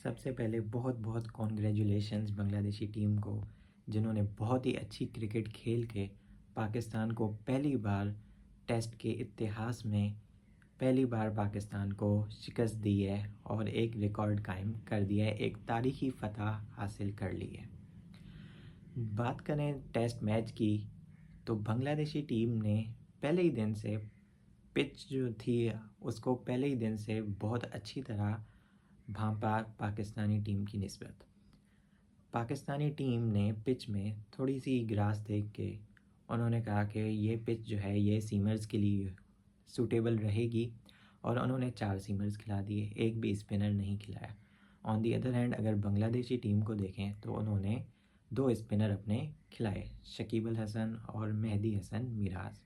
सबसे पहले बहुत बहुत कॉन्ग्रेचुलेशंस बांग्लादेशी टीम को, जिन्होंने बहुत ही अच्छी क्रिकेट खेल के पाकिस्तान को पहली बार टेस्ट के इतिहास में पहली बार पाकिस्तान को शिकस्त दी है और एक रिकॉर्ड कायम कर दिया है, एक तारीखी फतह हासिल कर ली है। बात करें टेस्ट मैच की तो बांग्लादेशी टीम ने पहले ही दिन से पिच जो थी उसको पहले ही दिन से बहुत अच्छी तरह भांपा पाकिस्तानी टीम की निस्बत। पाकिस्तानी टीम ने पिच में थोड़ी सी ग्रास देख के उन्होंने कहा कि ये पिच जो है ये सीमर्स के लिए सूटेबल रहेगी और उन्होंने 4 सीमर्स खिला दिए, एक भी स्पिनर नहीं खिलाया। ऑन दी अदर हैंड अगर बांग्लादेशी टीम को देखें तो उन्होंने 2 स्पिनर अपने खिलाए, शकीब अल हसन और मेहदी हसन मिराज।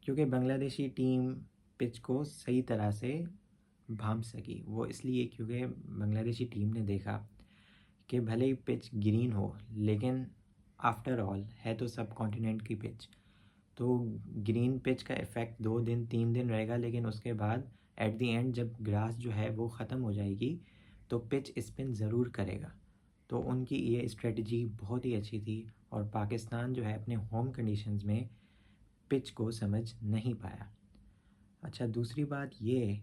क्योंकि बांग्लादेशी टीम पिच को सही तरह से भांप सकी, वो इसलिए क्योंकि बांग्लादेशी टीम ने देखा कि भले ही पिच ग्रीन हो लेकिन आफ्टर ऑल है तो सब कॉन्टिनेंट की पिच, तो ग्रीन पिच का इफ़ेक्ट 2 दिन 3 दिन रहेगा, लेकिन उसके बाद एट द एंड जब ग्रास जो है वो ख़त्म हो जाएगी तो पिच स्पिन ज़रूर करेगा। तो उनकी ये स्ट्रेटजी बहुत ही अच्छी थी और पाकिस्तान जो है अपने होम कंडीशंस में पिच को समझ नहीं पाया। अच्छा, दूसरी बात ये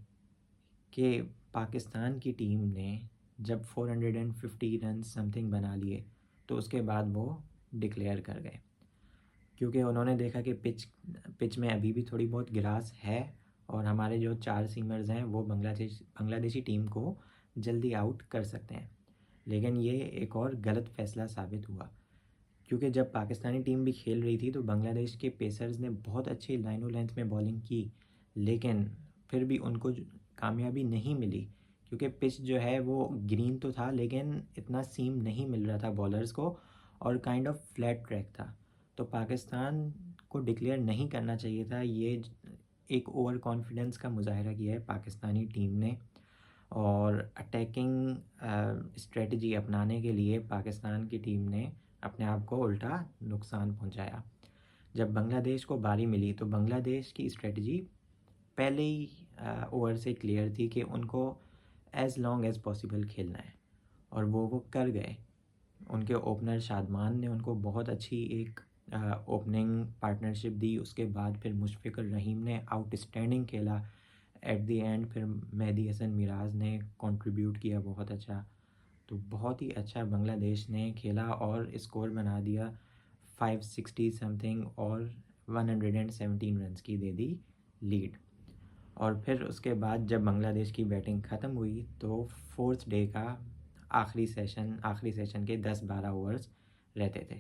कि पाकिस्तान की टीम ने जब 450 रन समथिंग बना लिए तो उसके बाद वो डिक्लेयर कर गए, क्योंकि उन्होंने देखा कि पिच में अभी भी थोड़ी बहुत ग्रास है और हमारे जो 4 सीमर्स हैं वो बांग्लादेशी टीम को जल्दी आउट कर सकते हैं। लेकिन ये एक और गलत फ़ैसला साबित हुआ, क्योंकि जब पाकिस्तानी टीम भी खेल रही थी तो बांग्लादेश के पेसर्स ने बहुत अच्छी लाइनों लेंथ में बॉलिंग की, लेकिन फिर भी उनको कामयाबी नहीं मिली, क्योंकि पिच जो है वो ग्रीन तो था लेकिन इतना सीम नहीं मिल रहा था बॉलर्स को और काइंड ऑफ फ्लैट ट्रैक था। तो पाकिस्तान को डिक्लेयर नहीं करना चाहिए था। ये एक ओवर कॉन्फिडेंस का मुजाहरा किया है पाकिस्तानी टीम ने और अटैकिंग स्ट्रेटजी अपनाने के लिए पाकिस्तान की टीम ने अपने आप को उल्टा नुकसान पहुंचाया। जब बांग्लादेश को बारी मिली तो बांग्लादेश की स्ट्रेटजी पहले ही ओवर से क्लियर थी कि उनको एज़ लॉन्ग एज़ पॉसिबल खेलना है और वो कर गए। उनके ओपनर शादमान ने उनको बहुत अच्छी एक ओपनिंग पार्टनरशिप दी। उसके बाद फिर मुशफ़िकुर रहीम ने आउटस्टैंडिंग खेला। एट द एंड फिर मेहदी हसन मिराज ने कंट्रीब्यूट किया बहुत अच्छा। तो बहुत ही अच्छा बांग्लादेश ने खेला और स्कोर बना दिया 560 समथिंग और 117 रन्स की दे दी लीड। और फिर उसके बाद जब बांग्लादेश की बैटिंग ख़त्म हुई तो 4th डे का आखिरी सेशन के 10-12 ओवर्स रहते थे।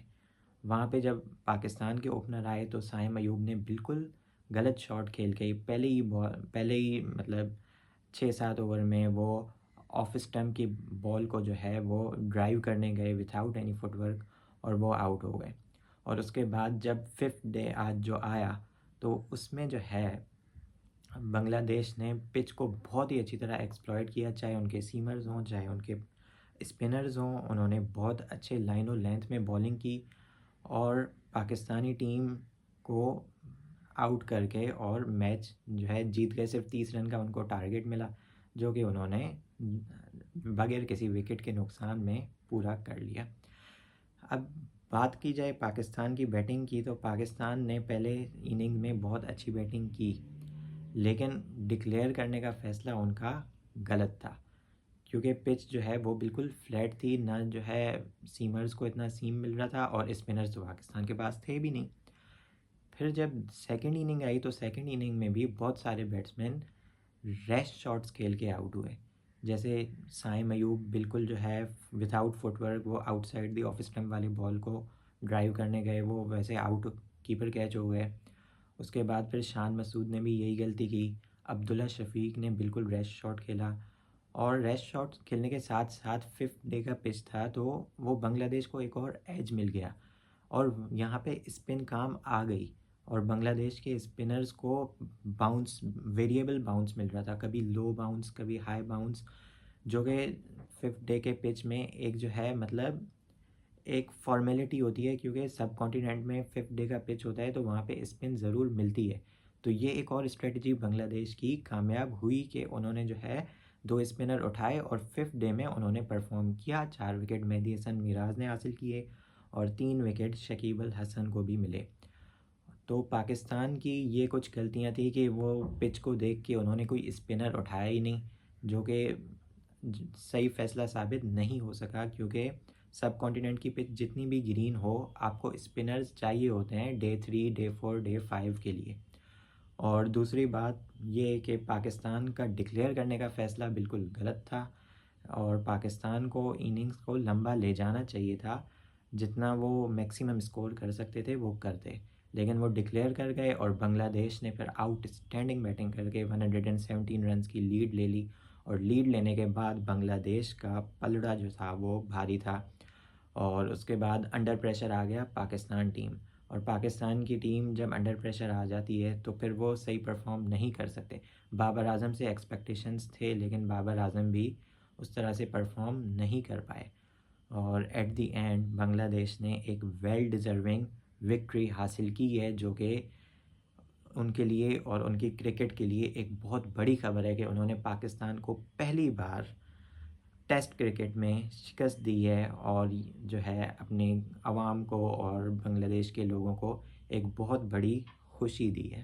वहाँ पे जब पाकिस्तान के ओपनर आए तो साइम अयूब ने बिल्कुल गलत शॉट खेल के पहले ही मतलब 6-7 ओवर में वो ऑफ स्टंप की बॉल को जो है वो ड्राइव करने गए विदाउट एनी फुटवर्क और वो आउट हो गए। और उसके बाद जब 5th डे आज जो आया तो उसमें जो है बांग्लादेश ने पिच को बहुत ही अच्छी तरह एक्सप्लॉइट किया, चाहे उनके सीमर्स हों चाहे उनके स्पिनर्स हों। उन्होंने बहुत अच्छे लाइन और लेंथ में बॉलिंग की और पाकिस्तानी टीम को आउट करके और मैच जो है जीत गए। सिर्फ 30 रन का उनको टारगेट मिला, जो कि उन्होंने बगैर किसी विकेट के नुकसान में पूरा कर लिया। अब बात की जाए पाकिस्तान की बैटिंग की तो पाकिस्तान ने पहले इनिंग में बहुत अच्छी बैटिंग की, लेकिन डिक्लेयर करने का फ़ैसला उनका गलत था, क्योंकि पिच जो है वो बिल्कुल फ्लैट थी, ना जो है सीमर्स को इतना सीम मिल रहा था और स्पिनर्स तो पाकिस्तान के पास थे भी नहीं। फिर जब सेकंड इनिंग आई तो सेकंड इनिंग में भी बहुत सारे बैट्समैन रैश शॉट्स खेल के आउट हुए। जैसे साइम अयूब बिल्कुल जो है विदाउट फुटवर्क वो आउटसाइड दी ऑफ स्टंप वाली बॉल को ड्राइव करने गए, वो वैसे आउट कीपर कैच हो गए। उसके बाद फिर शान मसूद ने भी यही गलती की। अब्दुल्ला शफीक ने बिल्कुल रैश शॉट खेला और रैश शॉट खेलने के साथ साथ 5th डे का पिच था तो वो बांग्लादेश को एक और एज मिल गया और यहाँ पे स्पिन काम आ गई और बांग्लादेश के स्पिनर्स को बाउंस वेरिएबल बाउंस मिल रहा था, कभी लो बाउंस कभी हाई बाउंस, जो कि 5th डे के पिच में एक जो है मतलब एक फॉर्मेलिटी होती है, क्योंकि सब कॉन्टिनेंट में 5th डे का पिच होता है तो वहाँ पे स्पिन ज़रूर मिलती है। तो ये एक और स्ट्रेटजी बांग्लादेश की कामयाब हुई कि उन्होंने जो है 2 स्पिनर उठाए और 5th डे में उन्होंने परफॉर्म किया। 4 विकेट मेहदी हसन मिराज ने हासिल किए और 3 विकेट शकीब अल हसन को भी मिले। तो पाकिस्तान की ये कुछ गलतियां थी कि वो पिच को देख के उन्होंने कोई स्पिनर उठाया ही नहीं, जो कि सही फ़ैसला साबित नहीं हो सका, क्योंकि सब कॉन्टिनेंट की पिच जितनी भी ग्रीन हो, आपको स्पिनर्स चाहिए होते हैं डे 3, डे 4, डे 5 के लिए। और दूसरी बात ये है कि पाकिस्तान का डिक्लेयर करने का फ़ैसला बिल्कुल गलत था और पाकिस्तान को इनिंग्स को लंबा ले जाना चाहिए था। जितना वो मैक्सिमम स्कोर कर सकते थे वो करते, लेकिन वो डिक्लेयर कर गए और बांग्लादेश ने फिर आउटस्टैंडिंग बैटिंग करके 117 रन्स की लीड ले ली। और लीड लेने के बाद बांग्लादेश का पलड़ा जो था वो भारी था और उसके बाद अंडर प्रेशर आ गया पाकिस्तान टीम। और पाकिस्तान की टीम जब अंडर प्रेशर आ जाती है तो फिर वो सही परफॉर्म नहीं कर सकते। बाबर आजम से एक्सपेक्टेशंस थे, लेकिन बाबर आजम भी उस तरह से परफॉर्म नहीं कर पाए और एट द एंड बांग्लादेश ने एक वेल डिज़र्विंग विक्ट्री हासिल की है, जो कि उनके लिए और उनकी क्रिकेट के लिए एक बहुत बड़ी खबर है कि उन्होंने पाकिस्तान को पहली बार टेस्ट क्रिकेट में शिकस्त दी है और जो है अपने आवाम को और बांग्लादेश के लोगों को एक बहुत बड़ी खुशी दी है।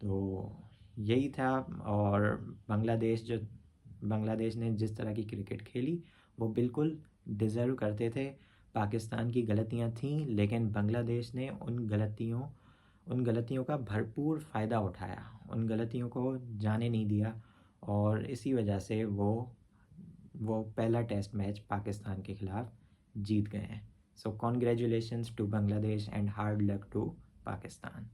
तो यही था। और बांग्लादेश ने जिस तरह की क्रिकेट खेली वो बिल्कुल डिज़र्व करते थे। पाकिस्तान की गलतियां थीं, लेकिन बांग्लादेश ने उन गलतियों का भरपूर फ़ायदा उठाया, उन गलतियों को जाने नहीं दिया और इसी वजह से वो पहला टेस्ट मैच पाकिस्तान के खिलाफ जीत गए हैं। So congratulations to Bangladesh and hard luck to Pakistan.